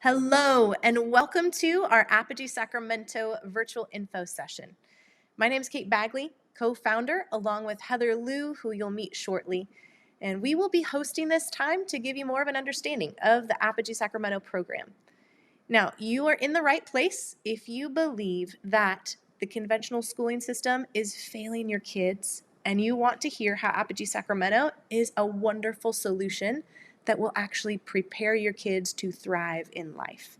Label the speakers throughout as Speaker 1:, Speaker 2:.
Speaker 1: Hello, and welcome to our Apogee Sacramento virtual info session. My name is Kate Bagley, co-founder, along with Heather Liu, who you'll meet shortly. And we will be hosting this time to give you more of an understanding of the Apogee Sacramento program. Now, you are in the right place if you believe that the conventional schooling system is failing your kids and you want to hear how Apogee Sacramento is a wonderful solution that will actually prepare your kids to thrive in life.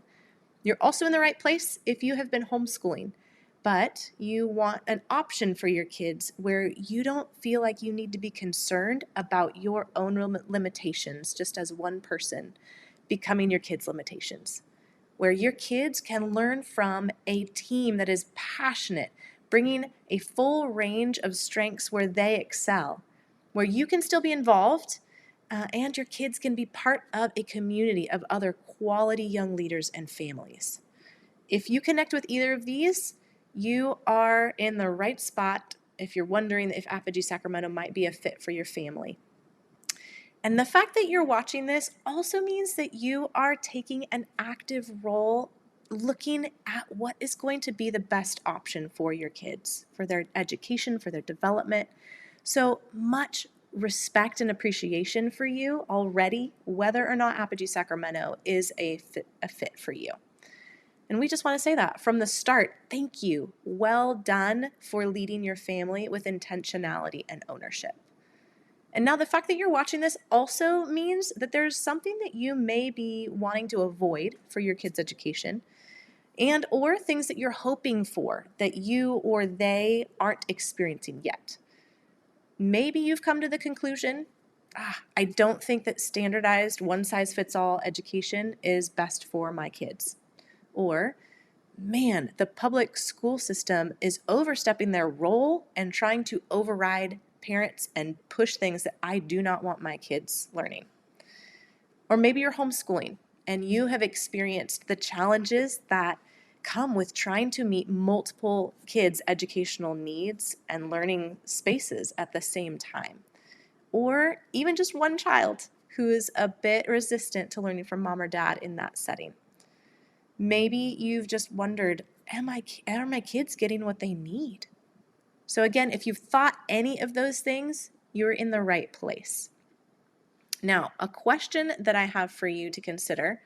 Speaker 1: You're also in the right place if you have been homeschooling, but you want an option for your kids where you don't feel like you need to be concerned about your own limitations just as one person becoming your kids' limitations, where your kids can learn from a team that is passionate, bringing a full range of strengths where they excel, where you can still be involved and your kids can be part of a community of other quality young leaders and families. If you connect with either of these, you are in the right spot if you're wondering if Apogee Sacramento might be a fit for your family. And the fact that you're watching this also means that you are taking an active role looking at what is going to be the best option for your kids, for their education, for their development. So much respect and appreciation for you already, whether or not Apogee Sacramento is a fit for you. And we just want to say that from the start, thank you. Well done for leading your family with intentionality and ownership. And now the fact that you're watching this also means that there's something that you may be wanting to avoid for your kids' education and or things that you're hoping for that you or they aren't experiencing yet. Maybe you've come to the conclusion, I don't think that standardized one-size-fits-all education is best for my kids. Or, man, the public school system is overstepping their role and trying to override parents and push things that I do not want my kids learning. Or maybe you're homeschooling and you have experienced the challenges that come with trying to meet multiple kids' educational needs and learning spaces at the same time. Or even just one child who is a bit resistant to learning from mom or dad in that setting. Maybe you've just wondered, are my kids getting what they need? So again, if you've thought any of those things, you're in the right place. Now, a question that I have for you to consider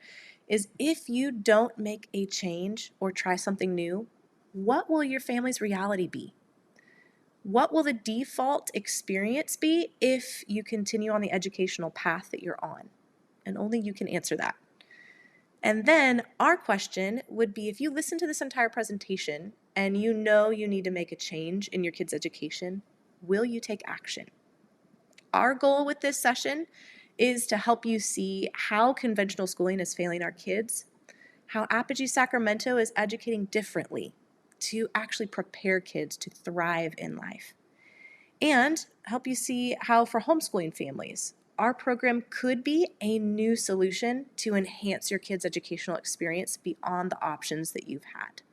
Speaker 1: is if you don't make a change or try something new, what will your family's reality be? What will the default experience be if you continue on the educational path that you're on? And only you can answer that. And then our question would be, if you listen to this entire presentation and you know you need to make a change in your kids' education, will you take action? Our goal with this session is to help you see how conventional schooling is failing our kids, how Apogee Sacramento is educating differently to actually prepare kids to thrive in life, and help you see how for homeschooling families, our program could be a new solution to enhance your kids' educational experience beyond the options that you've had.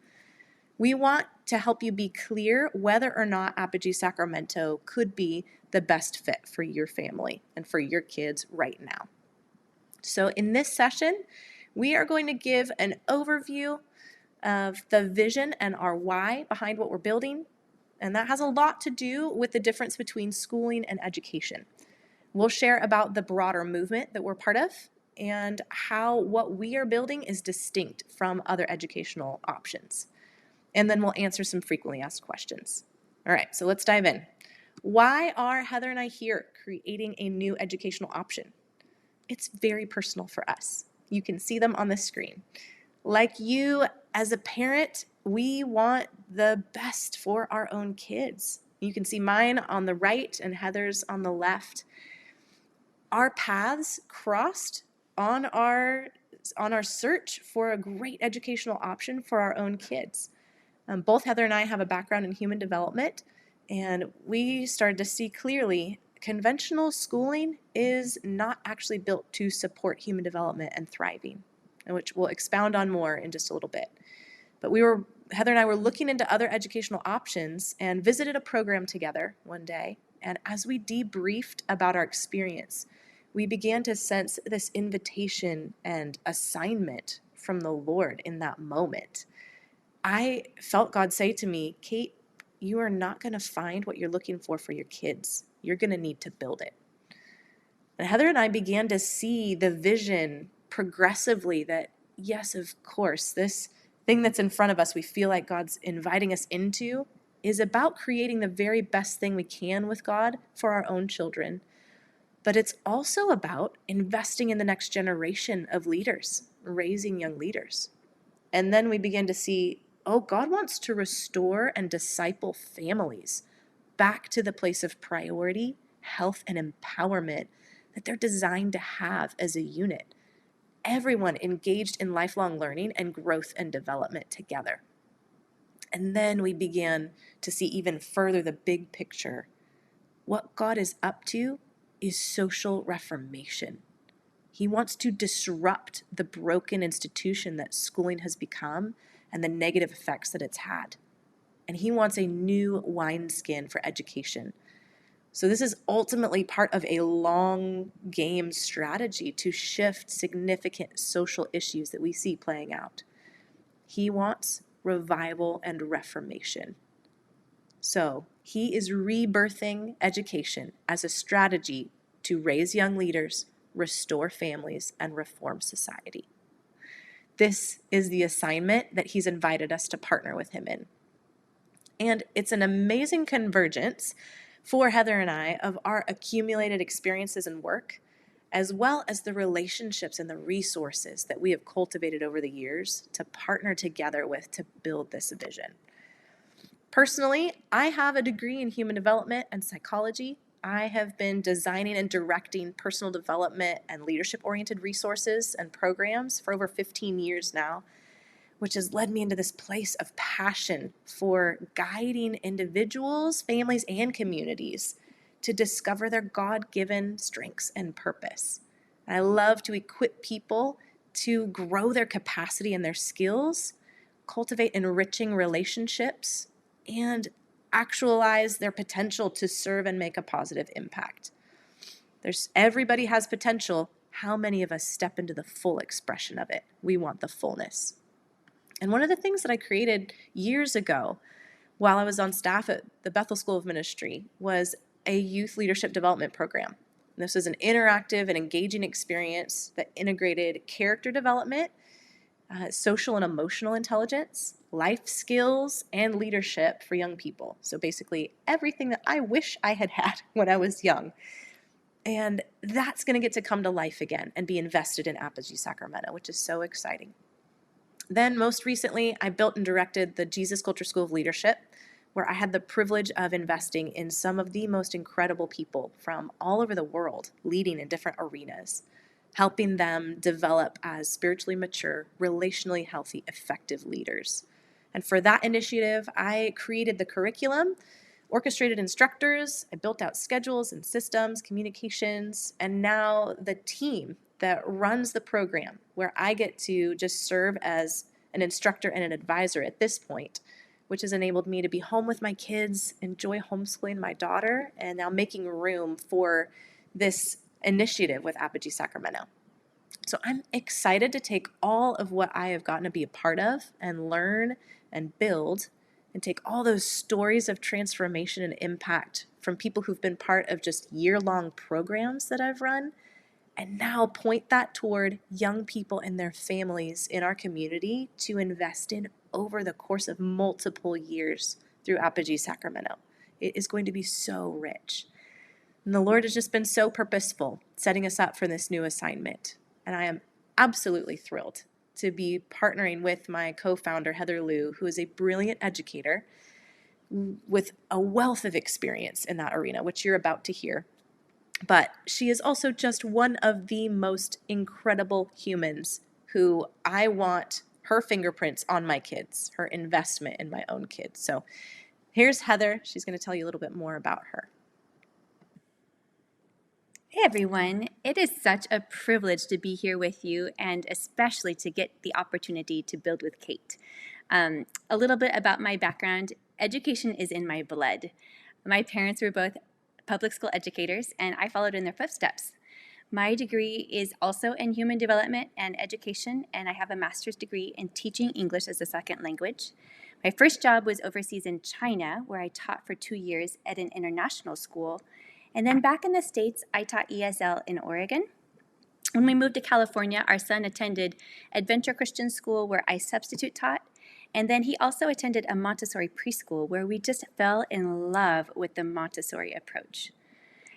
Speaker 1: We want to help you be clear whether or not Apogee Sacramento could be the best fit for your family and for your kids right now. So in this session, we are going to give an overview of the vision and our why behind what we're building, and that has a lot to do with the difference between schooling and education. We'll share about the broader movement that we're part of and how what we are building is distinct from other educational options. And then we'll answer some frequently asked questions. All right, so let's dive in. Why are Heather and I here creating a new educational option? It's very personal for us. You can see them on the screen. Like you, as a parent, we want the best for our own kids. You can see mine on the right and Heather's on the left. Our paths crossed on our search for a great educational option for our own kids. Both Heather and I have a background in human development, and we started to see clearly conventional schooling is not actually built to support human development and thriving, which we'll expound on more in just a little bit. But Heather and I were looking into other educational options and visited a program together one day, and as we debriefed about our experience, we began to sense this invitation and assignment from the Lord in that moment. I felt God say to me, Kate, you are not going to find what you're looking for your kids. You're going to need to build it. And Heather and I began to see the vision progressively that, yes, of course, this thing that's in front of us, we feel like God's inviting us into, is about creating the very best thing we can with God for our own children. But it's also about investing in the next generation of leaders, raising young leaders. And then we begin to see, oh, God wants to restore and disciple families back to the place of priority, health, and empowerment that they're designed to have as a unit. Everyone engaged in lifelong learning and growth and development together. And then we began to see even further the big picture. What God is up to is social reformation. He wants to disrupt the broken institution that schooling has become and the negative effects that it's had. And he wants a new wineskin for education. So this is ultimately part of a long game strategy to shift significant social issues that we see playing out. He wants revival and reformation. So he is rebirthing education as a strategy to raise young leaders, restore families, and reform society. This is the assignment that he's invited us to partner with him in. And it's an amazing convergence for Heather and I of our accumulated experiences and work, as well as the relationships and the resources that we have cultivated over the years to partner together with to build this vision. Personally, I have a degree in human development and psychology. I have been designing and directing personal development and leadership-oriented resources and programs for over 15 years now, which has led me into this place of passion for guiding individuals, families, and communities to discover their God-given strengths and purpose. I love to equip people to grow their capacity and their skills, cultivate enriching relationships, and actualize their potential to serve and make a positive impact. Everybody has potential. How many of us step into the full expression of it? We want the fullness. And one of the things that I created years ago while I was on staff at the Bethel School of Ministry was a youth leadership development program. And this was an interactive and engaging experience that integrated character development, social and emotional intelligence, life skills, and leadership for young people. So basically everything that I wish I had had when I was young. And that's going to get to come to life again and be invested in Apogee Sacramento, which is so exciting. Then most recently, I built and directed the Jesus Culture School of Leadership, where I had the privilege of investing in some of the most incredible people from all over the world, leading in different arenas, helping them develop as spiritually mature, relationally healthy, effective leaders. And for that initiative, I created the curriculum, orchestrated instructors, I built out schedules and systems, communications, and now the team that runs the program, where I get to just serve as an instructor and an advisor at this point, which has enabled me to be home with my kids, enjoy homeschooling my daughter, and now making room for this initiative with Apogee Sacramento. So I'm excited to take all of what I have gotten to be a part of and learn and build and take all those stories of transformation and impact from people who've been part of just year-long programs that I've run, and now point that toward young people and their families in our community to invest in over the course of multiple years through Apogee Sacramento. It is going to be so rich. And the Lord has just been so purposeful setting us up for this new assignment. And I am absolutely thrilled to be partnering with my co-founder, Heather Liu, who is a brilliant educator with a wealth of experience in that arena, which you're about to hear. But she is also just one of the most incredible humans who I want her fingerprints on my kids, her investment in my own kids. So here's Heather. She's going to tell you a little bit more about her.
Speaker 2: Hey everyone, it is such a privilege to be here with you and especially to get the opportunity to build with Kate. A little bit about my background. Education is in my blood. My parents were both public school educators and I followed in their footsteps. My degree is also in human development and education, and I have a master's degree in teaching English as a second language. My first job was overseas in China, where I taught for 2 years at an international school. And then back in the States, I taught ESL in Oregon. When we moved to California, our son attended Adventure Christian School, where I substitute taught. And then he also attended a Montessori preschool, where we just fell in love with the Montessori approach.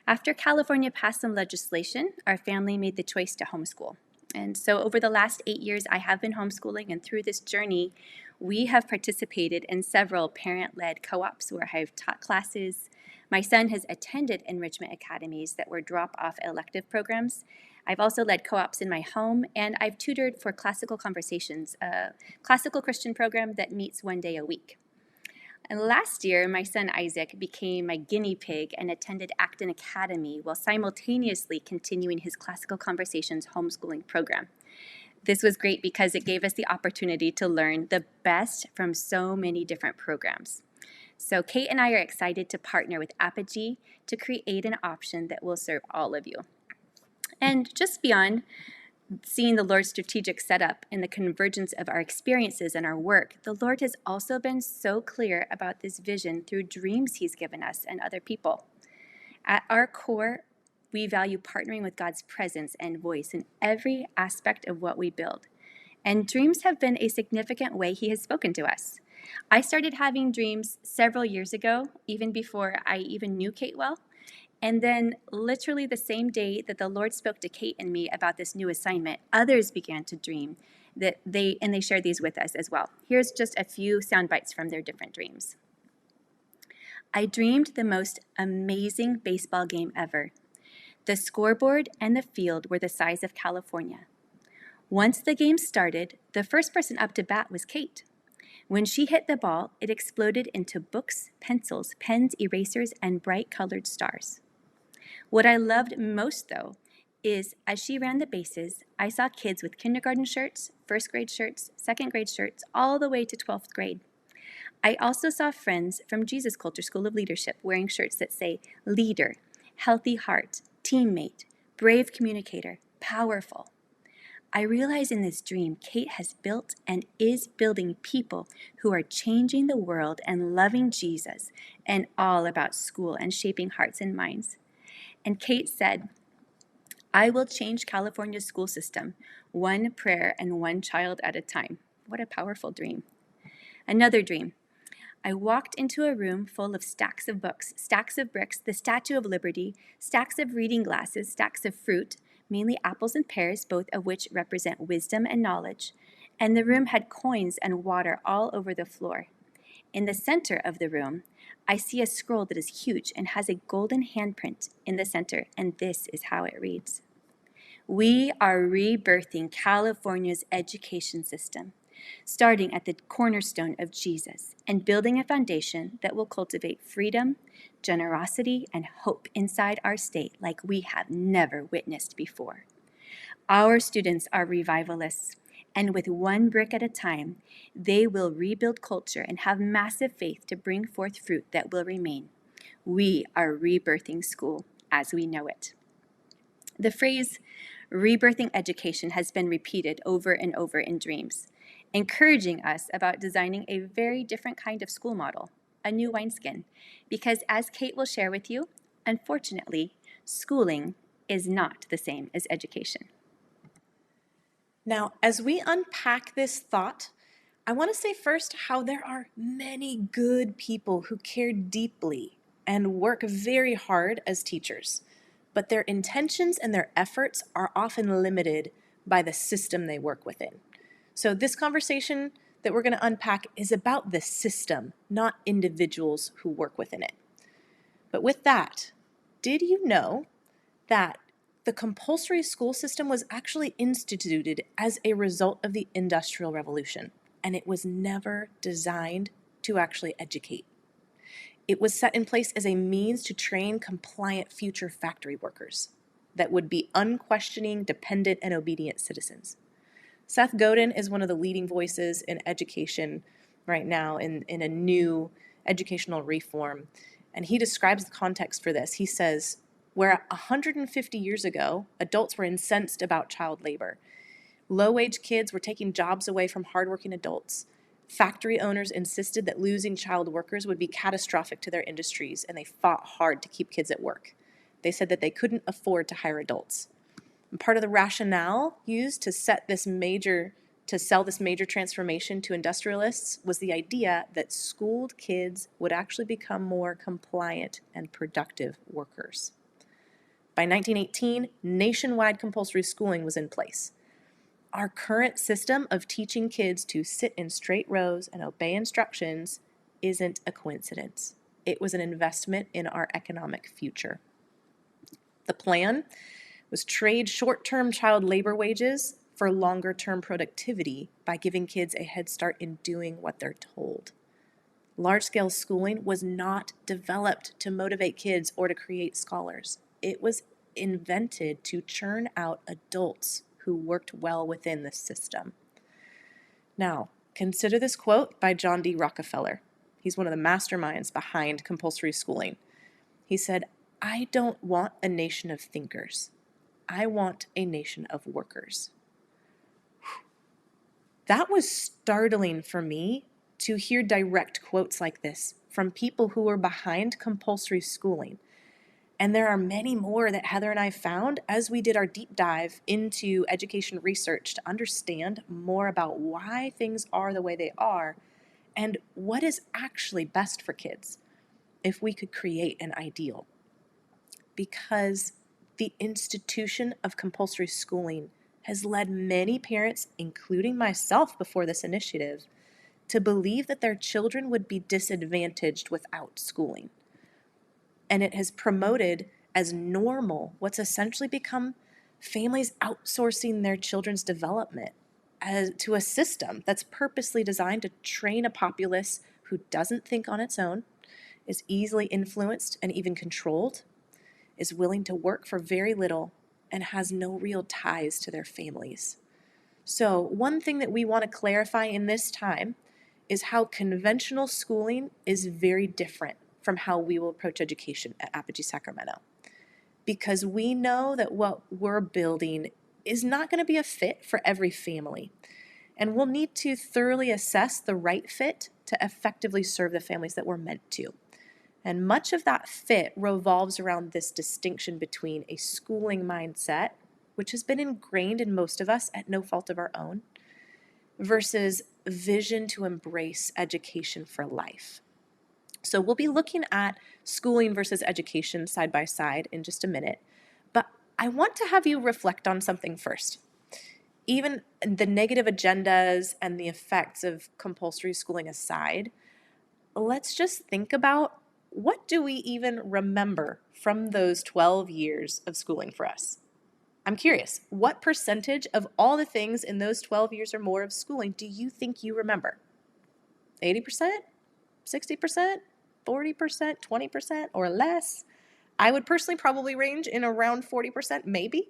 Speaker 2: After California passed some legislation, our family made the choice to homeschool. And so over the last 8 years, I have been homeschooling, and through this journey, we have participated in several parent-led co-ops where I've taught classes. My son has attended enrichment academies that were drop-off elective programs. I've also led co-ops in my home, and I've tutored for Classical Conversations, a classical Christian program that meets 1 day a week. And last year, my son Isaac became my guinea pig and attended Acton Academy while simultaneously continuing his Classical Conversations homeschooling program. This was great because it gave us the opportunity to learn the best from so many different programs. So Kate and I are excited to partner with Apogee to create an option that will serve all of you. And just beyond seeing the Lord's strategic setup and the convergence of our experiences and our work, the Lord has also been so clear about this vision through dreams He's given us and other people. At our core, we value partnering with God's presence and voice in every aspect of what we build. And dreams have been a significant way He has spoken to us. I started having dreams several years ago, even before I even knew Kate well. And then literally the same day that the Lord spoke to Kate and me about this new assignment, others began to dream that they shared these with us as well. Here's just a few sound bites from their different dreams. I dreamed the most amazing baseball game ever. The scoreboard and the field were the size of California. Once the game started, the first person up to bat was Kate. When she hit the ball, it exploded into books, pencils, pens, erasers, and bright colored stars. What I loved most, though, is as she ran the bases, I saw kids with kindergarten shirts, first grade shirts, second grade shirts, all the way to 12th grade. I also saw friends from Jesus Culture School of Leadership wearing shirts that say leader, healthy heart, teammate, brave communicator, powerful. I realize in this dream, Kate has built and is building people who are changing the world and loving Jesus and all about school and shaping hearts and minds. And Kate said, I will change California's school system, one prayer and one child at a time. What a powerful dream. Another dream. I walked into a room full of stacks of books, stacks of bricks, the Statue of Liberty, stacks of reading glasses, stacks of fruit, mainly apples and pears, both of which represent wisdom and knowledge. And the room had coins and water all over the floor. In the center of the room, I see a scroll that is huge and has a golden handprint in the center, and this is how it reads. We are rebirthing California's education system, starting at the cornerstone of Jesus and building a foundation that will cultivate freedom, generosity, and hope inside our state like we have never witnessed before. Our students are revivalists, and with one brick at a time, they will rebuild culture and have massive faith to bring forth fruit that will remain. We are rebirthing school as we know it. The phrase rebirthing education has been repeated over and over in dreams, encouraging us about designing a very different kind of school model, a new wineskin, because as Kate will share with you, unfortunately, schooling is not the same as education.
Speaker 1: Now, as we unpack this thought, I want to say first how there are many good people who care deeply and work very hard as teachers, but their intentions and their efforts are often limited by the system they work within. So this conversation that we're going to unpack is about the system, not individuals who work within it. But with that, did you know that the compulsory school system was actually instituted as a result of the Industrial Revolution, and it was never designed to actually educate? It was set in place as a means to train compliant future factory workers that would be unquestioning, dependent, and obedient citizens. Seth Godin is one of the leading voices in education right now in a new educational reform, and he describes the context for this. He says, where 150 years ago, adults were incensed about child labor. Low-wage kids were taking jobs away from hardworking adults. Factory owners insisted that losing child workers would be catastrophic to their industries, and they fought hard to keep kids at work. They said that they couldn't afford to hire adults. And part of the rationale used to sell this major transformation to industrialists was the idea that schooled kids would actually become more compliant and productive workers. By 1918, nationwide compulsory schooling was in place. Our current system of teaching kids to sit in straight rows and obey instructions isn't a coincidence. It was an investment in our economic future. The plan was trade short-term child labor wages for longer-term productivity by giving kids a head start in doing what they're told. Large-scale schooling was not developed to motivate kids or to create scholars. It was invented to churn out adults who worked well within the system. Now, consider this quote by John D. Rockefeller. He's one of the masterminds behind compulsory schooling. He said, "I don't want a nation of thinkers. I want a nation of workers." That was startling for me to hear direct quotes like this from people who were behind compulsory schooling. And there are many more that Heather and I found as we did our deep dive into education research to understand more about why things are the way they are and what is actually best for kids if we could create an ideal. Because the institution of compulsory schooling has led many parents, including myself before this initiative, to believe that their children would be disadvantaged without schooling. And it has promoted as normal what's essentially become families outsourcing their children's development to a system that's purposely designed to train a populace who doesn't think on its own, is easily influenced and even controlled, is willing to work for very little, and has no real ties to their families. So one thing that we want to clarify in this time is how conventional schooling is very different from how we will approach education at Apogee Sacramento. Because we know that what we're building is not going to be a fit for every family. And we'll need to thoroughly assess the right fit to effectively serve the families that we're meant to. And much of that fit revolves around this distinction between a schooling mindset, which has been ingrained in most of us at no fault of our own, versus vision to embrace education for life. So we'll be looking at schooling versus education side by side in just a minute, but I want to have you reflect on something first. Even the negative agendas and the effects of compulsory schooling aside, let's just think about, what do we even remember from those 12 years of schooling for us? I'm curious, what percentage of all the things in those 12 years or more of schooling do you think you remember? 80%? 60%? 40%? 20%? Or less? I would personally probably range in around 40%, maybe.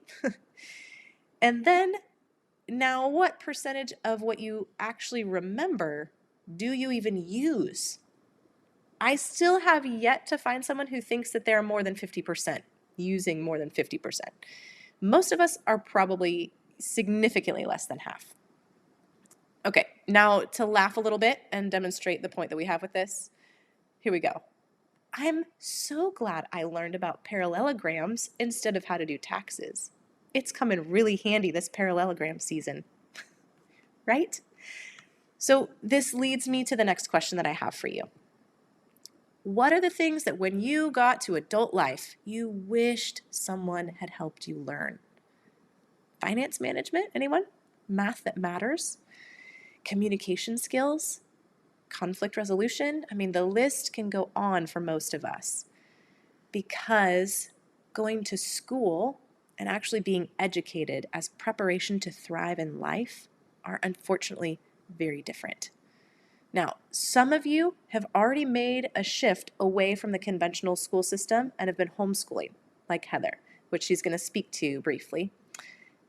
Speaker 1: And then, now what percentage of what you actually remember do you even use? I still have yet to find someone who thinks that they're more than 50%, using more than 50%. Most of us are probably significantly less than half. Okay, now to laugh a little bit and demonstrate the point that we have with this, here we go. I'm so glad I learned about parallelograms instead of how to do taxes. It's come in really handy this parallelogram season, right? So this leads me to the next question that I have for you. What are the things that when you got to adult life, you wished someone had helped you learn? Finance management, anyone? Math that matters? Communication skills? Conflict resolution? I mean, the list can go on for most of us, because going to school and actually being educated as preparation to thrive in life are unfortunately very different. Now, some of you have already made a shift away from the conventional school system and have been homeschooling, like Heather, which she's going to speak to briefly.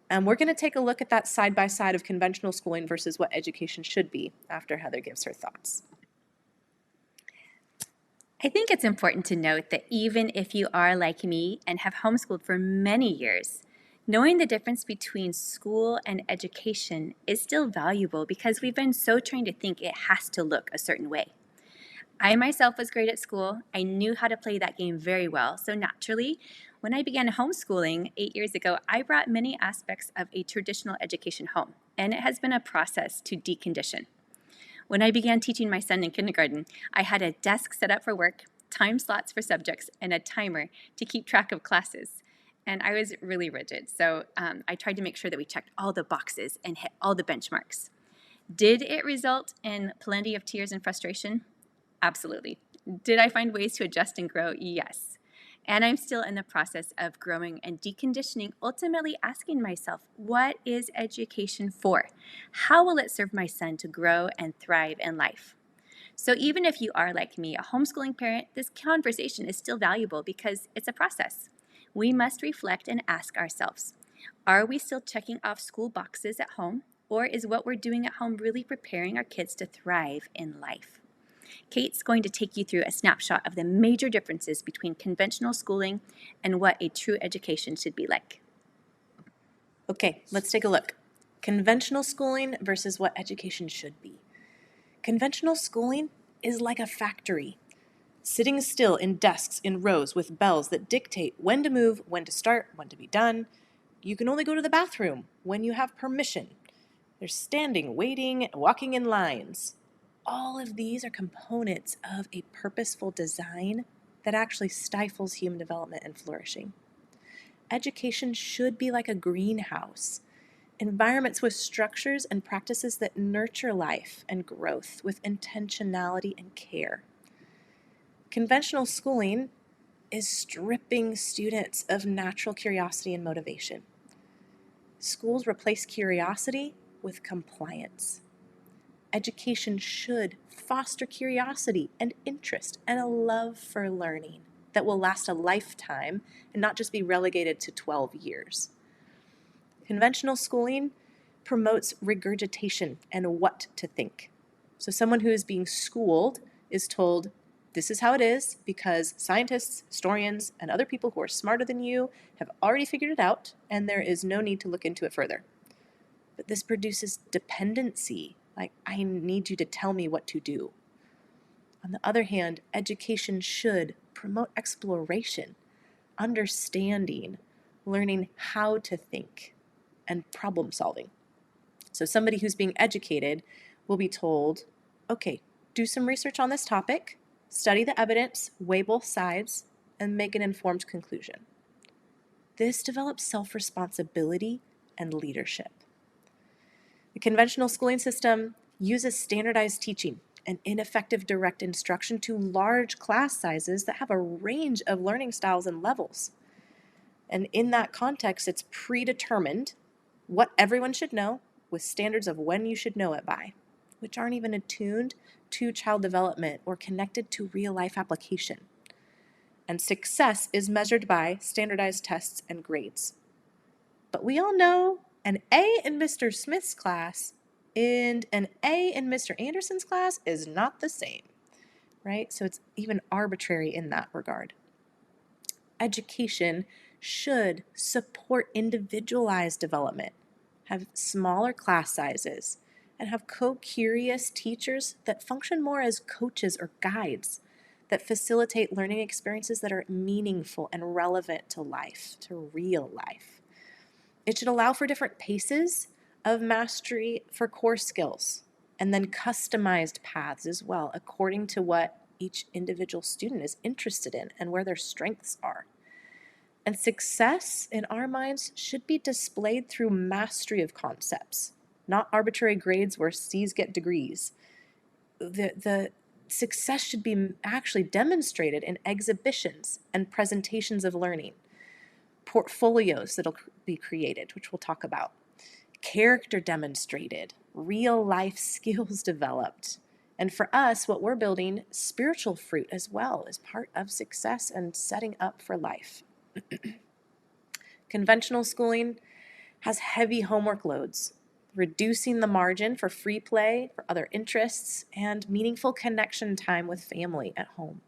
Speaker 1: And we're going to take a look at that side by side of conventional schooling versus what education should be after Heather gives her thoughts.
Speaker 2: I think it's important to note that even if you are like me and have homeschooled for many years, knowing the difference between school and education is still valuable because we've been so trained to think it has to look a certain way. I myself was great at school. I knew how to play that game very well. So naturally, when I began homeschooling 8 years ago, I brought many aspects of a traditional education home, and it has been a process to decondition. When I began teaching my son in kindergarten, I had a desk set up for work, time slots for subjects, and a timer to keep track of classes. And I was really rigid, so I tried to make sure that we checked all the boxes and hit all the benchmarks. Did it result in plenty of tears and frustration? Absolutely. Did I find ways to adjust and grow? Yes. And I'm still in the process of growing and deconditioning, ultimately asking myself, what is education for? How will it serve my son to grow and thrive in life? So even if you are like me, a homeschooling parent, this conversation is still valuable because it's a process. We must reflect and ask ourselves, are we still checking off school boxes at home? Or is what we're doing at home really preparing our kids to thrive in life? Kate's going to take you through a snapshot of the major differences between conventional schooling and what a true education should be like.
Speaker 1: Okay, let's take a look. Conventional schooling versus what education should be. Conventional schooling is like a factory, sitting still in desks in rows with bells that dictate when to move, when to start, when to be done. You can only go to the bathroom when you have permission. There's standing, waiting, walking in lines. All of these are components of a purposeful design that actually stifles human development and flourishing. Education should be like a greenhouse, environments with structures and practices that nurture life and growth with intentionality and care. Conventional schooling is stripping students of natural curiosity and motivation. Schools replace curiosity with compliance. Education should foster curiosity and interest and a love for learning that will last a lifetime and not just be relegated to 12 years. Conventional schooling promotes regurgitation and what to think. So someone who is being schooled is told, this is how it is because scientists, historians, and other people who are smarter than you have already figured it out, and there is no need to look into it further. But this produces dependency, like I need you to tell me what to do. On the other hand, education should promote exploration, understanding, learning how to think, and problem solving. So somebody who's being educated will be told, okay, do some research on this topic, study the evidence, weigh both sides, and make an informed conclusion. This develops self-responsibility and leadership. The conventional schooling system uses standardized teaching and ineffective direct instruction to large class sizes that have a range of learning styles and levels. And in that context, it's predetermined what everyone should know with standards of when you should know it by, which aren't even attuned to child development or connected to real-life application. And success is measured by standardized tests and grades. But we all know an A in Mr. Smith's class and an A in Mr. Anderson's class is not the same, right? So it's even arbitrary in that regard. Education should support individualized development, have smaller class sizes, and have co-curious teachers that function more as coaches or guides that facilitate learning experiences that are meaningful and relevant to life, to real life. It should allow for different paces of mastery for core skills and then customized paths as well, according to what each individual student is interested in and where their strengths are. And success in our minds should be displayed through mastery of concepts, not arbitrary grades where C's get degrees. The success should be actually demonstrated in exhibitions and presentations of learning, portfolios that'll be created, which we'll talk about, character demonstrated, real life skills developed. And for us, what we're building, spiritual fruit as well, is part of success and setting up for life. Conventional schooling has heavy homework loads, reducing the margin for free play, for other interests, and meaningful connection time with family at home.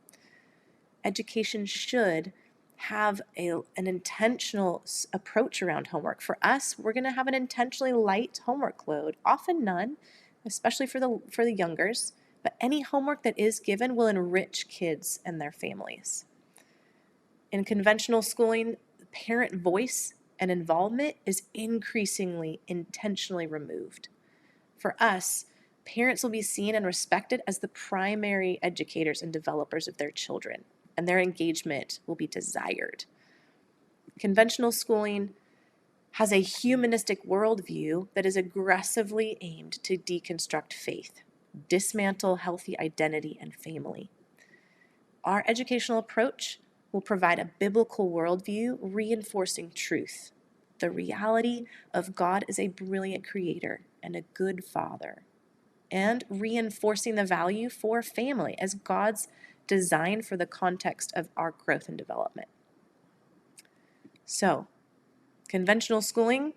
Speaker 1: education should have an intentional approach around homework. For us, we're going to have an intentionally light homework load, often none, especially for the youngers. But any homework that is given will enrich kids and their families. In conventional schooling, parent voice and involvement is increasingly intentionally removed. For us, parents will be seen and respected as the primary educators and developers of their children, and their engagement will be desired. Conventional schooling has a humanistic worldview that is aggressively aimed to deconstruct faith, dismantle healthy identity and family. Our educational approach will provide a biblical worldview reinforcing truth, the reality of God as a brilliant creator and a good father, and reinforcing the value for family as God's design for the context of our growth and development. So, conventional schooling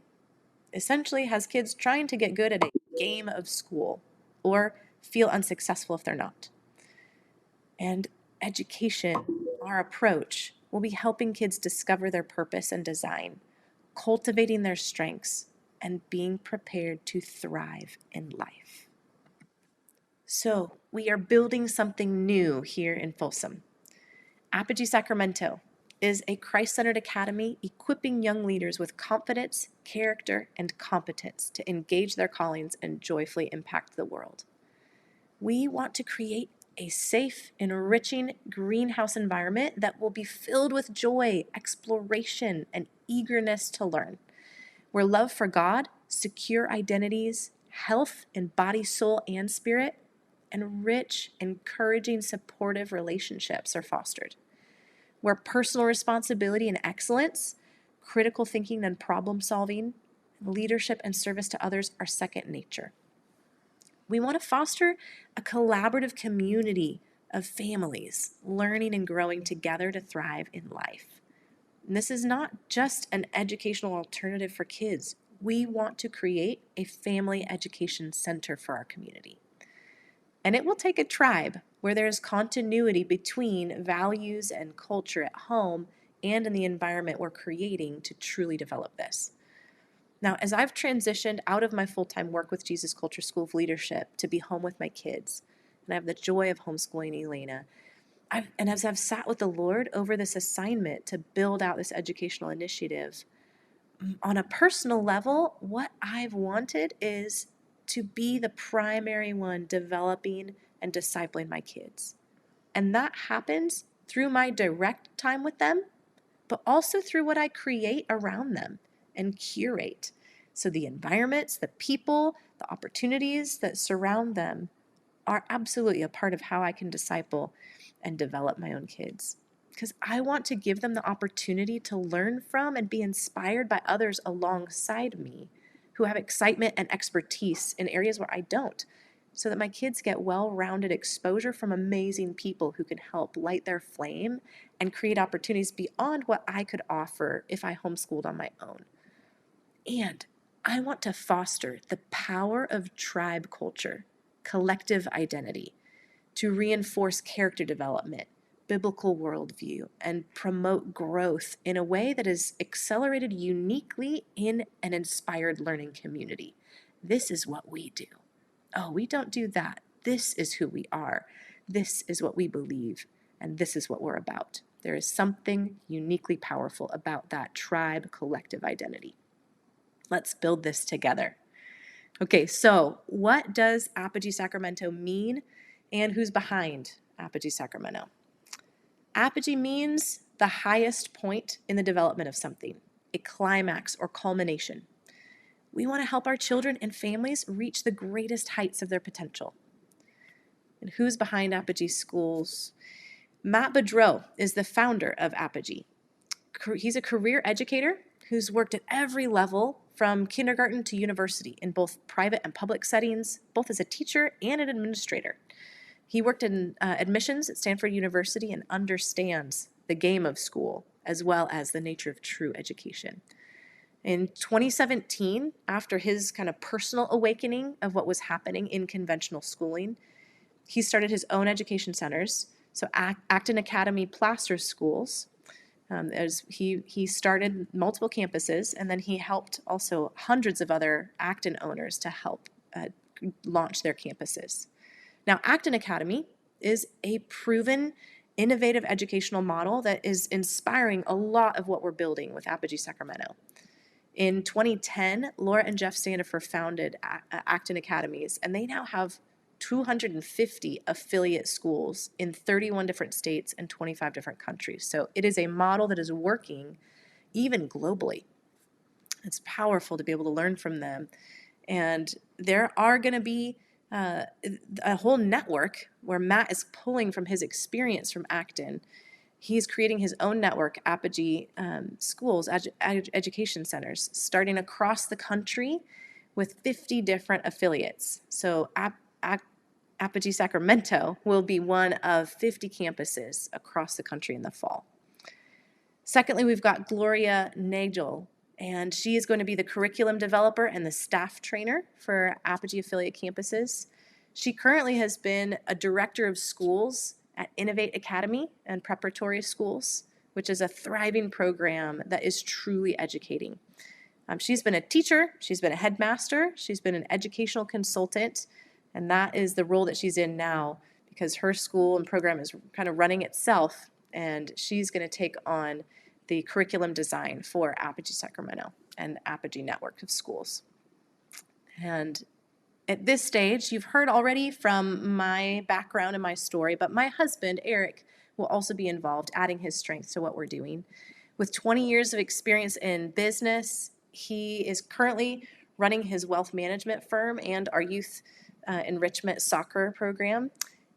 Speaker 1: essentially has kids trying to get good at a game of school or feel unsuccessful if they're not. And education, our approach, will be helping kids discover their purpose and design, cultivating their strengths, and being prepared to thrive in life. So, we are building something new here in Folsom. Apogee Sacramento is a Christ-centered academy equipping young leaders with confidence, character, and competence to engage their callings and joyfully impact the world. We want to create a safe, enriching greenhouse environment that will be filled with joy, exploration, and eagerness to learn, where love for God, secure identities, health in body, soul, and spirit, and rich, encouraging, supportive relationships are fostered, where personal responsibility and excellence, critical thinking and problem solving, leadership and service to others are second nature. We want to foster a collaborative community of families learning and growing together to thrive in life. And this is not just an educational alternative for kids. We want to create a family education center for our community. And it will take a tribe where there is continuity between values and culture at home and in the environment we're creating to truly develop this. Now, as I've transitioned out of my full-time work with Jesus Culture School of Leadership to be home with my kids, and I have the joy of homeschooling Elena, as I've sat with the Lord over this assignment to build out this educational initiative, on a personal level, what I've wanted is to be the primary one developing and discipling my kids. And that happens through my direct time with them, but also through what I create around them and curate. So the environments, the people, the opportunities that surround them are absolutely a part of how I can disciple and develop my own kids. Because I want to give them the opportunity to learn from and be inspired by others alongside me who have excitement and expertise in areas where I don't, so that my kids get well-rounded exposure from amazing people who can help light their flame and create opportunities beyond what I could offer if I homeschooled on my own. And I want to foster the power of tribe culture, collective identity, to reinforce character development, biblical worldview, and promote growth in a way that is accelerated uniquely in an inspired learning community. This is what we do. Oh, we don't do that. This is who we are. This is what we believe, and this is what we're about. There is something uniquely powerful about that tribe collective identity. Let's build this together. Okay, so what does Apogee Sacramento mean, and who's behind Apogee Sacramento? Apogee means the highest point in the development of something, a climax or culmination. We want to help our children and families reach the greatest heights of their potential. And who's behind Apogee Schools? Matt Bedreau is the founder of Apogee. He's a career educator who's worked at every level from kindergarten to university in both private and public settings, both as a teacher and an administrator. He worked in admissions at Stanford University and understands the game of school as well as the nature of true education. In 2017, after his kind of personal awakening of what was happening in conventional schooling, he started his own education centers So Acton Academy Plaster Schools, as he started multiple campuses, and then he helped also hundreds of other Acton owners to help launch their campuses. Now, Acton Academy is a proven, innovative educational model that is inspiring a lot of what we're building with Apogee Sacramento. In 2010, Laura and Jeff Sandifer founded Acton Academies, and they now have 250 affiliate schools in 31 different states and 25 different countries. So it is a model that is working even globally. It's powerful to be able to learn from them. And there are going to be a whole network where Matt is pulling from his experience from Acton. He's creating his own network, Apogee Schools, education centers, starting across the country with 50 different affiliates. So Apogee Sacramento will be one of 50 campuses across the country in the fall. Secondly, we've got Gloria Nagel, and she is going to be the curriculum developer and the staff trainer for Apogee affiliate campuses. She currently has been a director of schools at Innovate Academy and Preparatory Schools, which is a thriving program that is truly educating. She's been a teacher, she's been a headmaster, she's been an educational consultant, and that is the role that she's in now because her school and program is kind of running itself, and she's going to take on the curriculum design for Apogee Sacramento and Apogee Network of Schools. And at this stage, you've heard already from my background and my story, but my husband, Eric, will also be involved, adding his strength to what we're doing. With 20 years of experience in business, he is currently running his wealth management firm and our youth enrichment soccer program.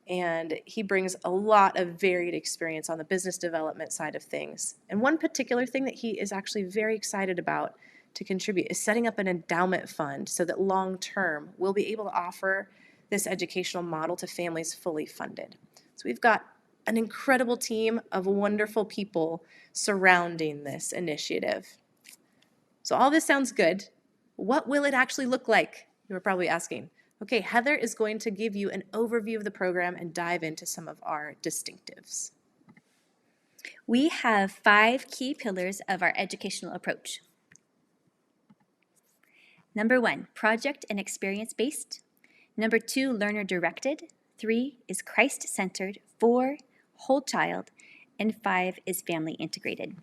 Speaker 1: And he brings a lot of varied experience on the business development side of things. And one particular thing that he is actually very excited about to contribute is setting up an endowment fund so that long term we'll be able to offer this educational model to families fully funded. So we've got an incredible team of wonderful people surrounding this initiative. So all this sounds good. What will it actually look like? You were probably asking. Okay, Heather is going to give you an overview of the program and dive into some of our distinctives.
Speaker 2: We have 5 key pillars of our educational approach. Number 1, project and experience-based. Number 2, learner-directed. 3 is Christ-centered. 4, whole child. And 5 is family-integrated.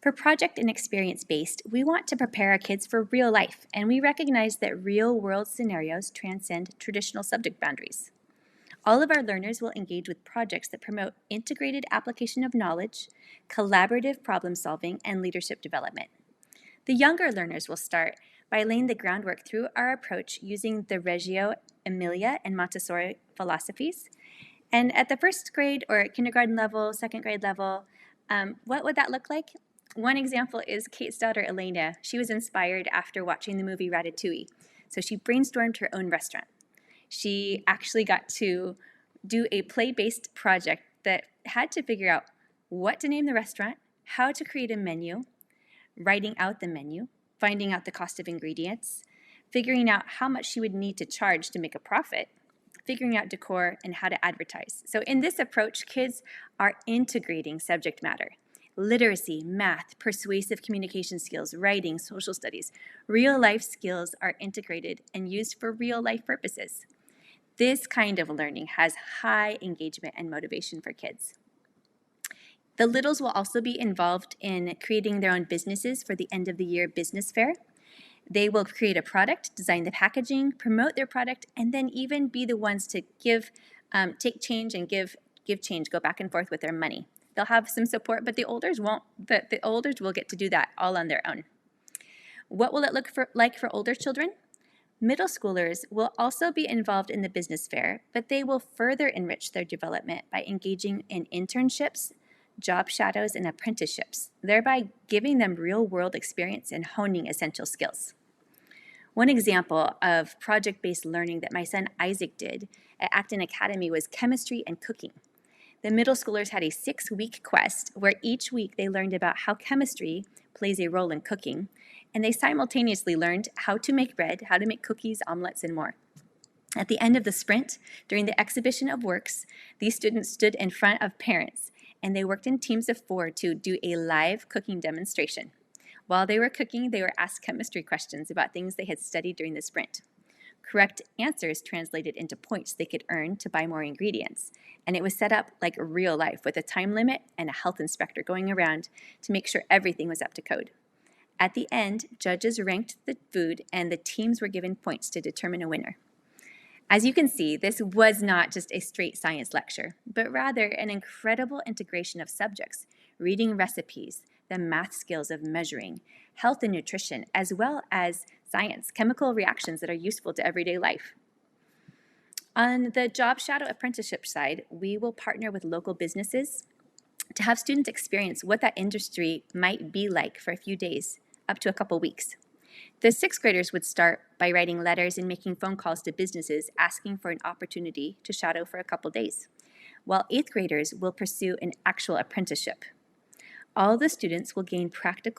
Speaker 2: For project and experience-based, we want to prepare our kids for real life, and we recognize that real-world scenarios transcend traditional subject boundaries. All of our learners will engage with projects that promote integrated application of knowledge, collaborative problem-solving, and leadership development. The younger learners will start by laying the groundwork through our approach using the Reggio Emilia and Montessori philosophies. And at the first grade or kindergarten level, second grade level, what would that look like? One example is Kate's daughter, Elena. She was inspired after watching the movie Ratatouille. So she brainstormed her own restaurant. She actually got to do a play-based project that had to figure out what to name the restaurant, how to create a menu, writing out the menu, finding out the cost of ingredients, figuring out how much she would need to charge to make a profit, figuring out decor, and how to advertise. So in this approach, kids are integrating subject matter. Literacy, math, persuasive communication skills, writing, social studies. Real-life skills are integrated and used for real-life purposes. This kind of learning has high engagement and motivation for kids. The littles will also be involved in creating their own businesses for the end-of-the-year business fair. They will create a product, design the packaging, promote their product, and then even be the ones to take change and give change, go back and forth with their money. They'll have some support, but the olders won't. The olders will get to do that all on their own. What will it look like for older children? Middle schoolers will also be involved in the business fair, but they will further enrich their development by engaging in internships, job shadows, and apprenticeships, thereby giving them real-world experience and honing essential skills. One example of project-based learning that my son Isaac did at Acton Academy was chemistry and cooking. The middle schoolers had a 6-week quest where each week they learned about how chemistry plays a role in cooking, and they simultaneously learned how to make bread, how to make cookies, omelets, and more. At the end of the sprint, during the exhibition of works, these students stood in front of parents and they worked in teams of 4 to do a live cooking demonstration. While they were cooking, they were asked chemistry questions about things they had studied during the sprint. Correct answers translated into points they could earn to buy more ingredients, and it was set up like real life with a time limit and a health inspector going around to make sure everything was up to code. At the end, judges ranked the food and the teams were given points to determine a winner. As you can see, this was not just a straight science lecture, but rather an incredible integration of subjects, reading recipes, the math skills of measuring, health and nutrition, as well as science, chemical reactions that are useful to everyday life. On the Job Shadow Apprenticeship side, we will partner with local businesses to have students experience what that industry might be like for a few days, up to a couple weeks. The 6th graders would start by writing letters and making phone calls to businesses asking for an opportunity to shadow for a couple days, while 8th graders will pursue an actual apprenticeship. All the students will gain practice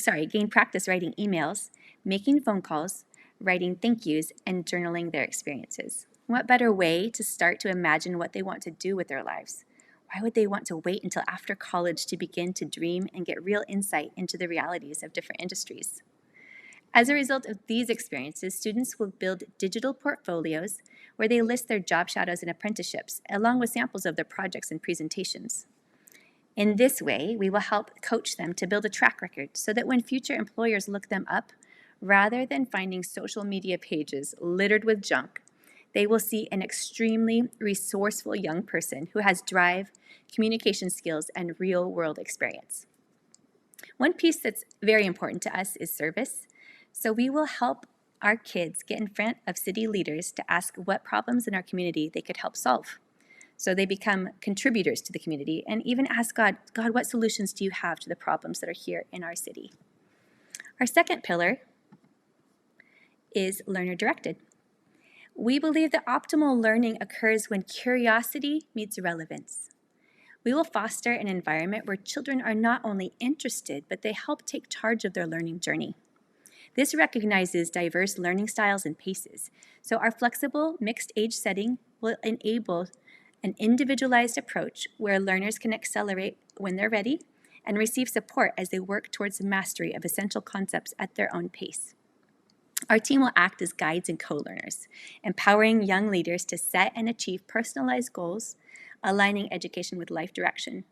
Speaker 2: writing emails, making phone calls, writing thank yous, and journaling their experiences. What better way to start to imagine what they want to do with their lives? Why would they want to wait until after college to begin to dream and get real insight into the realities of different industries? As a result of these experiences, students will build digital portfolios where they list their job shadows and apprenticeships, along with samples of their projects and presentations. In this way, we will help coach them to build a track record so that when future employers look them up, rather than finding social media pages littered with junk, they will see an extremely resourceful young person who has drive, communication skills, and real-world experience. One piece that's very important to us is service. So we will help our kids get in front of city leaders to ask what problems in our community they could help solve. So they become contributors to the community and even ask God, what solutions do you have to the problems that are here in our city? Our second pillar is learner-directed. We believe that optimal learning occurs when curiosity meets relevance. We will foster an environment where children are not only interested, but they help take charge of their learning journey. This recognizes diverse learning styles and paces, so our flexible mixed-age setting will enable an individualized approach where learners can accelerate when they're ready and receive support as they work towards the mastery of essential concepts at their own pace. Our team will act as guides and co-learners, empowering young leaders to set and achieve personalized goals, aligning education with life direction.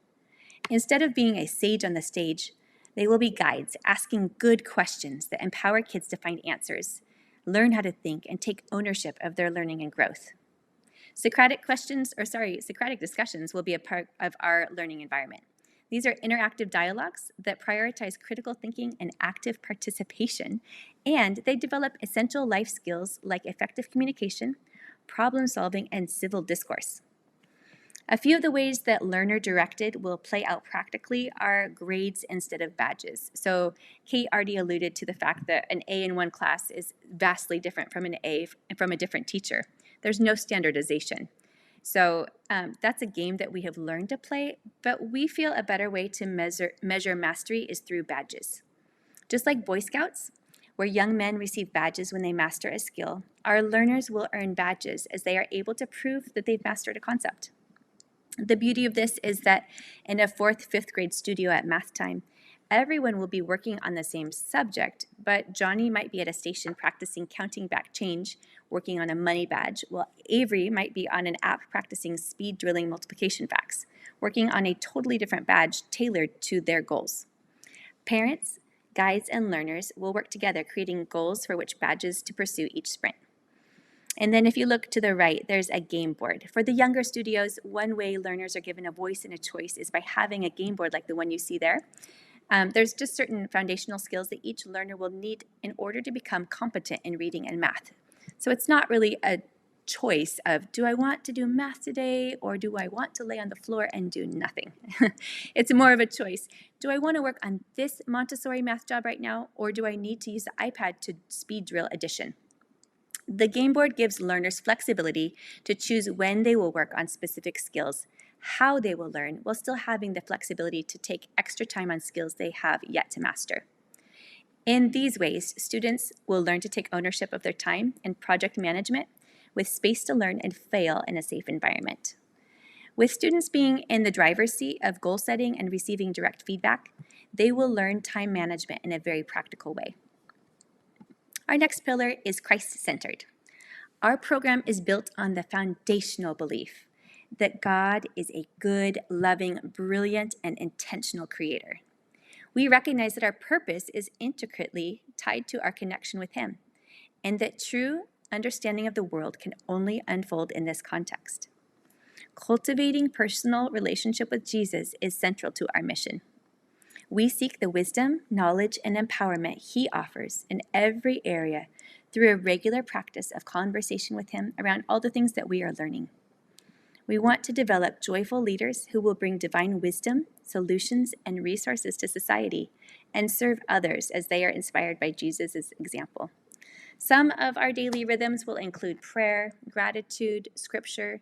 Speaker 2: Instead of being a sage on the stage, they will be guides, asking good questions that empower kids to find answers, learn how to think, and take ownership of their learning and growth. Socratic discussions will be a part of our learning environment. These are interactive dialogues that prioritize critical thinking and active participation, and they develop essential life skills like effective communication, problem solving, and civil discourse. A few of the ways that learner-directed will play out practically are grades instead of badges. So Kate already alluded to the fact that an A in one class is vastly different from an A from a different teacher. There's no standardization. So that's a game that we have learned to play, but we feel a better way to measure mastery is through badges. Just like Boy Scouts, where young men receive badges when they master a skill, our learners will earn badges as they are able to prove that they've mastered a concept. The beauty of this is that in a 4th, 5th grade studio at math time, everyone will be working on the same subject, but Johnny might be at a station practicing counting back change, working on a money badge, while Avery might be on an app practicing speed drilling multiplication facts, working on a totally different badge tailored to their goals. Parents, guides, and learners will work together creating goals for which badges to pursue each sprint. And then if you look to the right, there's a game board. For the younger studios, one way learners are given a voice and a choice is by having a game board like the one you see there. There's just certain foundational skills that each learner will need in order to become competent in reading and math. So it's not really a choice of, do I want to do math today or do I want to lay on the floor and do nothing? It's more of a choice. Do I want to work on this Montessori math job right now, or do I need to use the iPad to speed drill addition? The game board gives learners flexibility to choose when they will work on specific skills, how they will learn, while still having the flexibility to take extra time on skills they have yet to master. In these ways, students will learn to take ownership of their time and project management, with space to learn and fail in a safe environment. With students being in the driver's seat of goal setting and receiving direct feedback, they will learn time management in a very practical way. Our next pillar is Christ-centered. Our program is built on the foundational belief that God is a good, loving, brilliant, and intentional creator. We recognize that our purpose is intricately tied to our connection with Him, and that true understanding of the world can only unfold in this context. Cultivating personal relationship with Jesus is central to our mission. We seek the wisdom, knowledge, and empowerment He offers in every area through a regular practice of conversation with Him around all the things that we are learning. We want to develop joyful leaders who will bring divine wisdom, solutions, and resources to society and serve others as they are inspired by Jesus' example. Some of our daily rhythms will include prayer, gratitude, scripture,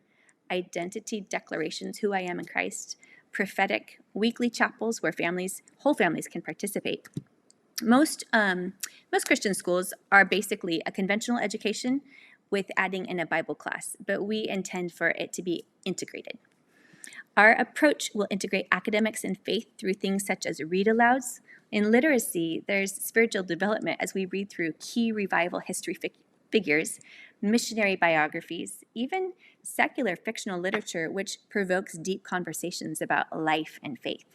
Speaker 2: identity declarations, who I am in Christ, prophetic, weekly chapels where whole families can participate. Most Christian schools are basically a conventional education with adding in a Bible class, but we intend for it to be integrated. Our approach will integrate academics and faith through things such as read-alouds. In literacy, there's spiritual development as we read through key revival history figures, missionary biographies, even secular fictional literature, which provokes deep conversations about life and faith.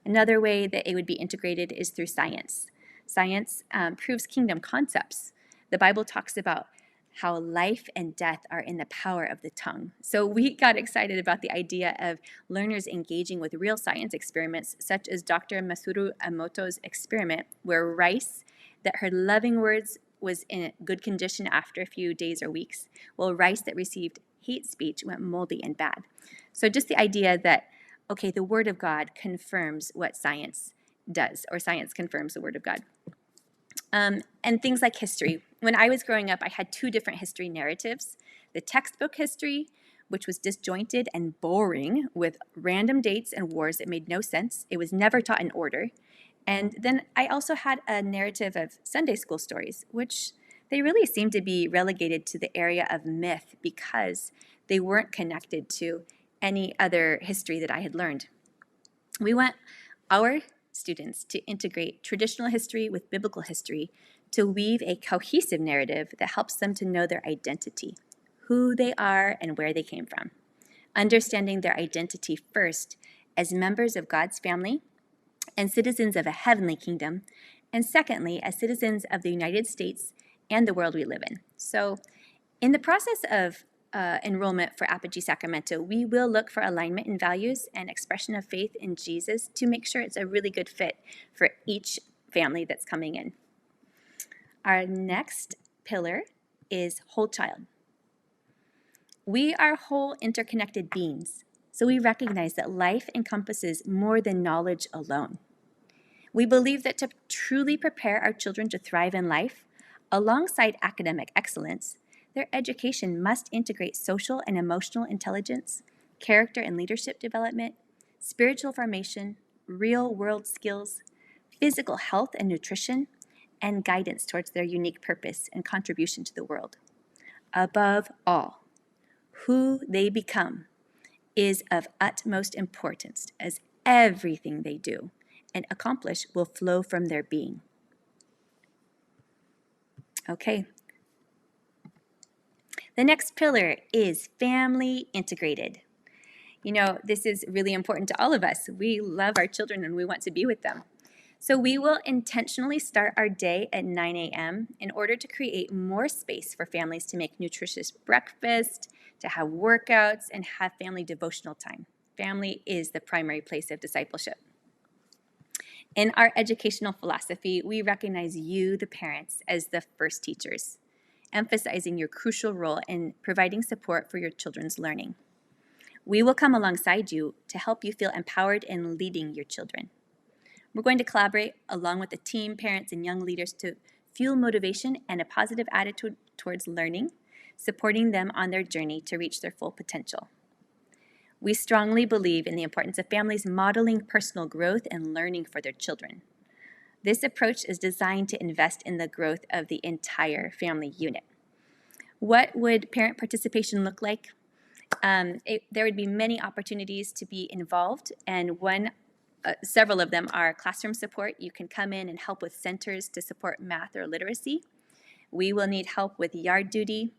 Speaker 2: Another way that it would be integrated is through science. Science proves kingdom concepts. The Bible talks about how life and death are in the power of the tongue. So we got excited about the idea of learners engaging with real science experiments, such as Dr. Masaru Emoto's experiment, where rice that heard loving words was in good condition after a few days or weeks, while rice that received hate speech went moldy and bad. So just the idea that, okay, the Word of God confirms what science does, or science confirms the Word of God. And things like history. When I was growing up, I had two different history narratives. The textbook history, which was disjointed and boring with random dates and wars that made no sense. It was never taught in order. And then I also had a narrative of Sunday school stories, which they really seemed to be relegated to the area of myth because they weren't connected to any other history that I had learned. We want our students to integrate traditional history with biblical history to weave a cohesive narrative that helps them to know their identity, who they are and where they came from, understanding their identity first as members of God's family and citizens of a heavenly kingdom, and secondly, as citizens of the United States and the world we live in. So in the process of enrollment for Apogee Sacramento, we will look for alignment in values and expression of faith in Jesus to make sure it's a really good fit for each family that's coming in. Our next pillar is whole child. We are whole interconnected beings, so we recognize that life encompasses more than knowledge alone. We believe that to truly prepare our children to thrive in life, alongside academic excellence, their education must integrate social and emotional intelligence, character and leadership development, spiritual formation, real-world skills, physical health and nutrition, and guidance towards their unique purpose and contribution to the world. Above all, who they become is of utmost importance, as everything they do and accomplish will flow from their being. Okay. The next pillar is family integrated. You know, this is really important to all of us. We love our children and we want to be with them. So we will intentionally start our day at 9 a.m. in order to create more space for families to make nutritious breakfast, to have workouts, and have family devotional time. Family is the primary place of discipleship. In our educational philosophy, we recognize you, the parents, as the first teachers, emphasizing your crucial role in providing support for your children's learning. We will come alongside you to help you feel empowered in leading your children. We're going to collaborate along with the team, parents, and young leaders to fuel motivation and a positive attitude towards learning, supporting them on their journey to reach their full potential. We strongly believe in the importance of families modeling personal growth and learning for their children. This approach is designed to invest in the growth of the entire family unit. What would parent participation look like? There would be many opportunities to be involved, and several of them are classroom support. You can come in and help with centers to support math or literacy. We will need help with yard duty.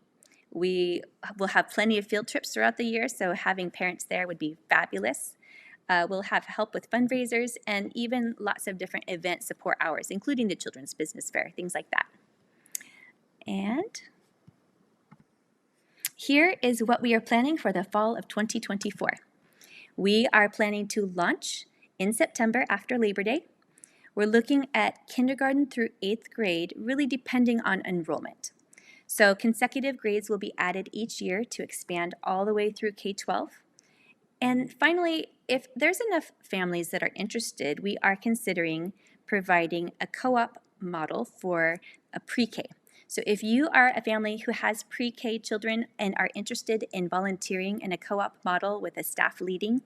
Speaker 2: We will have plenty of field trips throughout the year, so having parents there would be fabulous. We'll have help with fundraisers and even lots of different event support hours, including the Children's Business Fair, things like that. And here is what we are planning for the fall of 2024. We are planning to launch in September after Labor Day. We're looking at kindergarten through 8th grade, really depending on enrollment. So consecutive grades will be added each year to expand all the way through K-12. And finally, if there's enough families that are interested, we are considering providing a co-op model for a pre-K. So if you are a family who has pre-K children and are interested in volunteering in a co-op model with a staff leading,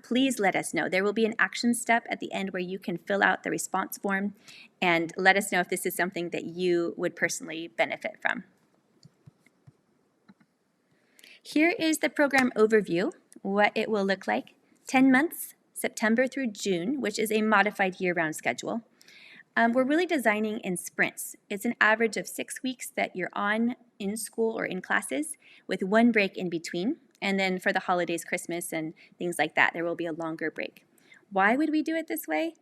Speaker 2: please let us know. There will be an action step at the end where you can fill out the response form and let us know if this is something that you would personally benefit from. Here is the program overview, what it will look like. 10 months, September through June, which is a modified year-round schedule. We're really designing in sprints. It's an average of 6 weeks that you're on in school or in classes with one break in between. And then for the holidays, Christmas and things like that, there will be a longer break. Why would we do it this way?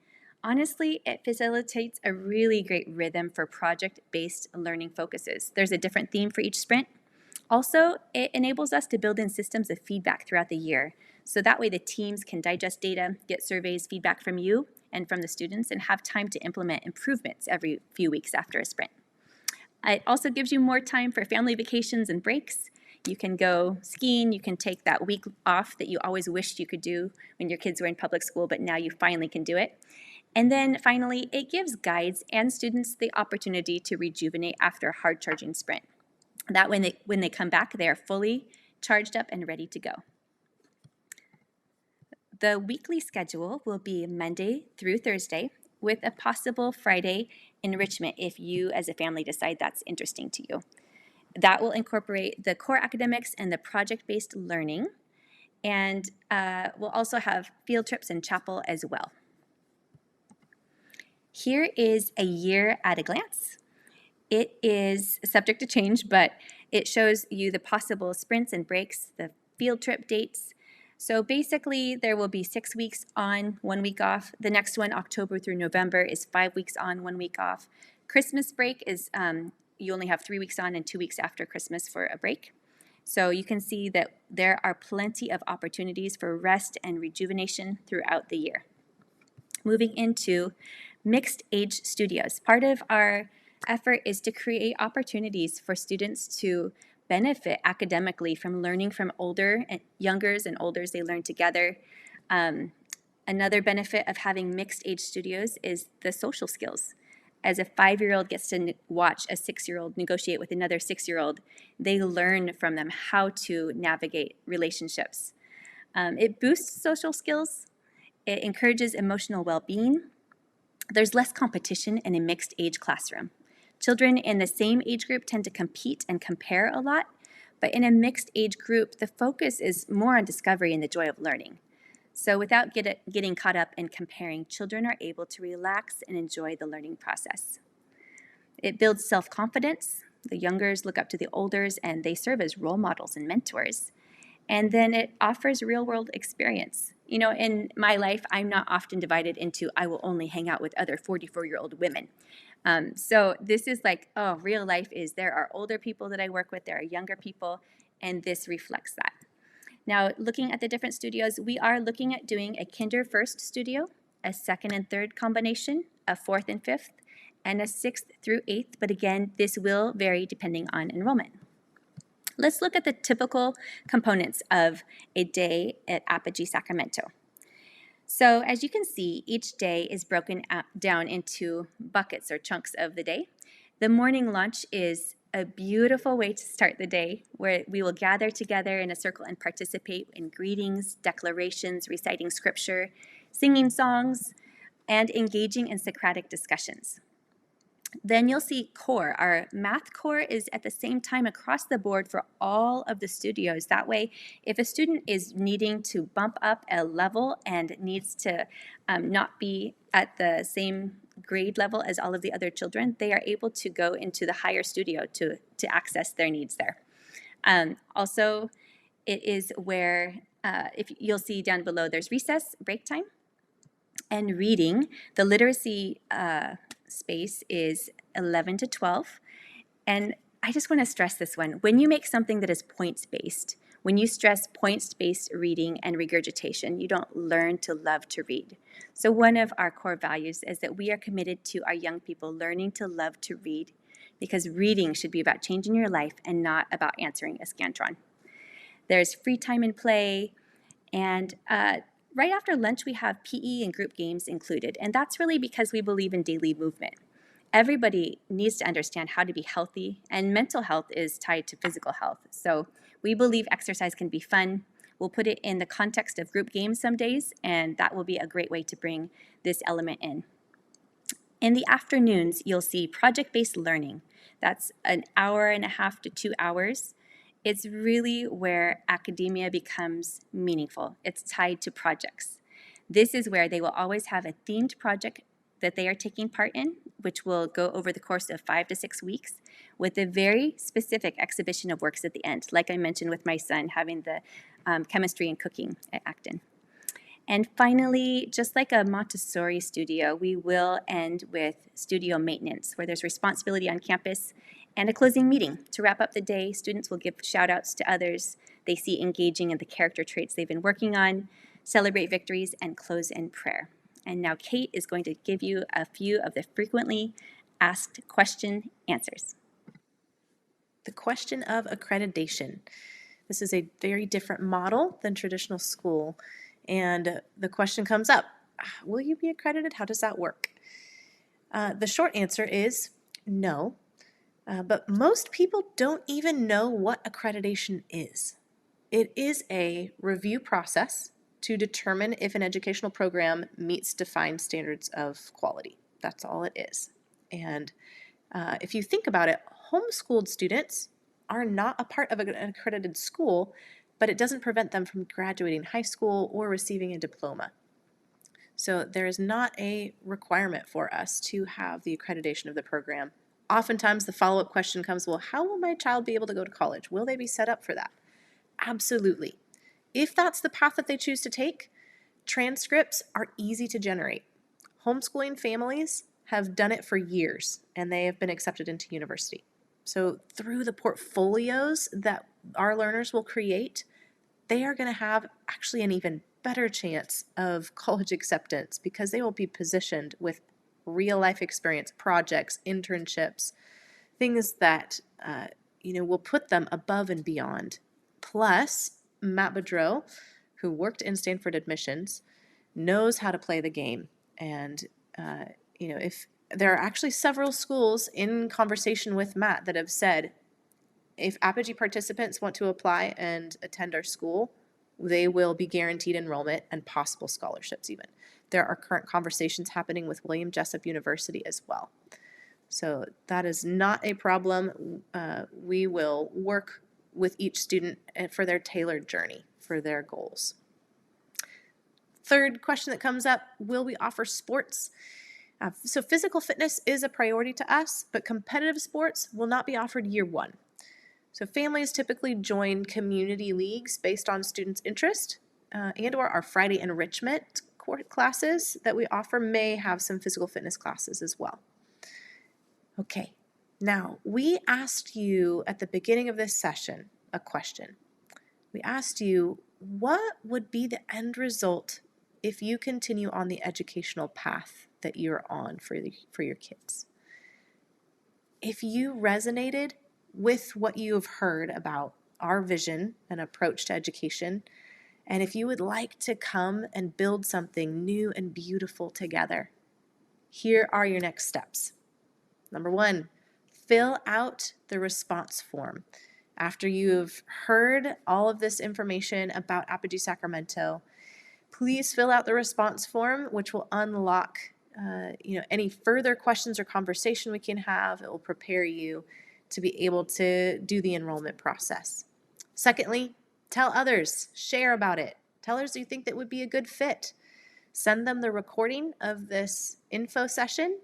Speaker 2: Honestly, it facilitates a really great rhythm for project-based learning focuses. There's a different theme for each sprint. Also, it enables us to build in systems of feedback throughout the year. So that way the teams can digest data, get surveys, feedback from you and from the students, and have time to implement improvements every few weeks after a sprint. It also gives you more time for family vacations and breaks. You can go skiing, you can take that week off that you always wished you could do when your kids were in public school, but now you finally can do it. And then finally, it gives guides and students the opportunity to rejuvenate after a hard-charging sprint. That when they come back, they are fully charged up and ready to go. The weekly schedule will be Monday through Thursday with a possible Friday enrichment if you as a family decide that's interesting to you. That will incorporate the core academics and the project-based learning, and we'll also have field trips and chapel as well. Here is a year at a glance. It is subject to change, but it shows you the possible sprints and breaks, the field trip dates. So basically, there will be 6 weeks on, 1 week off. The next one, October through November, is 5 weeks on, 1 week off. Christmas break is you only have 3 weeks on and 2 weeks after Christmas for a break. So you can see that there are plenty of opportunities for rest and rejuvenation throughout the year. Moving into mixed age studios. Part of our effort is to create opportunities for students to benefit academically from learning from youngers and olders. They learn together. Another benefit of having mixed age studios is the social skills. As a 5-year-old gets to watch a 6-year-old negotiate with another 6-year-old, they learn from them how to navigate relationships. It boosts social skills. It encourages emotional well-being. There's less competition in a mixed age classroom. Children in the same age group tend to compete and compare a lot, but in a mixed age group, the focus is more on discovery and the joy of learning. So without getting caught up in comparing, children are able to relax and enjoy the learning process. It builds self-confidence. The youngers look up to the olders, and they serve as role models and mentors. And then it offers real-world experience. You know, in my life, I'm not often divided into I will only hang out with other 44-year-old women. So this is like, oh, real life is there are older people that I work with, there are younger people, and this reflects that. Now, looking at the different studios, we are looking at doing a kinder first studio, a second and third combination, a fourth and fifth, and a 6th through 8th. But again, this will vary depending on enrollment. Let's look at the typical components of a day at Apogee Sacramento. So as you can see, each day is broken down into buckets or chunks of the day. The morning lunch is a beautiful way to start the day, where we will gather together in a circle and participate in greetings, declarations, reciting scripture, singing songs, and engaging in Socratic discussions. Then you'll see core. Our math core is at the same time across the board for all of the studios. That way, if a student is needing to bump up a level and needs to not be at the same grade level as all of the other children, they are able to go into the higher studio to access their needs there. Also, it is where, if you'll see down below, there's recess, break time, and reading. The literacy space is 11 to 12. And I just want to stress this one. When you make something that is points-based, when you stress points-based reading and regurgitation, you don't learn to love to read. So one of our core values is that we are committed to our young people learning to love to read, because reading should be about changing your life and not about answering a Scantron. There's free time and play, and right after lunch we have PE and group games included, and that's really because we believe in daily movement. Everybody needs to understand how to be healthy, and mental health is tied to physical health. So we believe exercise can be fun. We'll put it in the context of group games some days, and that will be a great way to bring this element in. In the afternoons, you'll see project-based learning. That's an hour and a half to 2 hours. It's really where academia becomes meaningful. It's tied to projects. This is where they will always have a themed project that they are taking part in, which will go over the course of 5 to 6 weeks, with a very specific exhibition of works at the end, like I mentioned with my son having the chemistry and cooking at Acton. And finally, just like a Montessori studio, we will end with studio maintenance, where there's responsibility on campus and a closing meeting. To wrap up the day, students will give shout outs to others they see engaging in the character traits they've been working on, celebrate victories, and close in prayer. And now Kate is going to give you a few of the frequently asked question answers.
Speaker 1: The question of accreditation. This is a very different model than traditional school. And the question comes up, will you be accredited? How does that work? The short answer is no. But most people don't even know what accreditation is. It is a review process to determine if an educational program meets defined standards of quality. That's all it is. And if you think about it, homeschooled students are not a part of an accredited school, but it doesn't prevent them from graduating high school or receiving a diploma. So there is not a requirement for us to have the accreditation of the program. Oftentimes the follow-up question comes, well, how will my child be able to go to college? Will they be set up for that? Absolutely. If that's the path that they choose to take, transcripts are easy to generate. Homeschooling families have done it for years, and they have been accepted into university. So through the portfolios that our learners will create, they are going to have actually an even better chance of college acceptance because they will be positioned with real life experience, projects, internships, things that will put them above and beyond. Plus, Matt Boudreau, who worked in Stanford admissions, knows how to play the game. And if there are actually several schools in conversation with Matt that have said, if Apogee participants want to apply and attend our school, they will be guaranteed enrollment and possible scholarships even. There are current conversations happening with William Jessup University as well. So that is not a problem. We will work with each student for their tailored journey, for their goals. Third question that comes up, will we offer sports? So physical fitness is a priority to us, but competitive sports will not be offered year one. So families typically join community leagues based on students' interest, and or our Friday enrichment classes that we offer may have some physical fitness classes as well. Okay, now we asked you at the beginning of this session a question. We asked you, what would be the end result if you continue on the educational path that you're on for your kids? If you resonated with what you have heard about our vision and approach to education, and if you would like to come and build something new and beautiful together, here are your next steps. Number 1, fill out the response form. After you've heard all of this information about Apogee Sacramento, please fill out the response form, which will unlock any further questions or conversation we can have. It will prepare you to be able to do the enrollment process. Secondly, tell others, share about it. Tell others you think that would be a good fit. Send them the recording of this info session.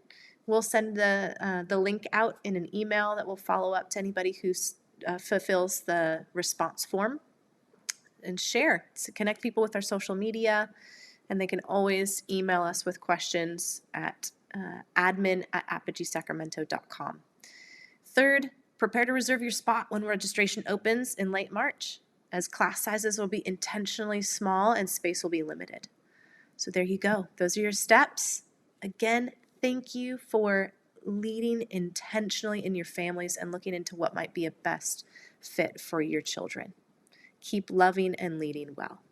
Speaker 1: We'll send the link out in an email that will follow up to anybody who fulfills the response form. And share to connect people with our social media, and they can always email us with questions at admin@apogeesacramento.com. Third, prepare to reserve your spot when registration opens in late March, as class sizes will be intentionally small and space will be limited. So there you go. Those are your steps. Again, thank you for leading intentionally in your families and looking into what might be a best fit for your children. Keep loving and leading well.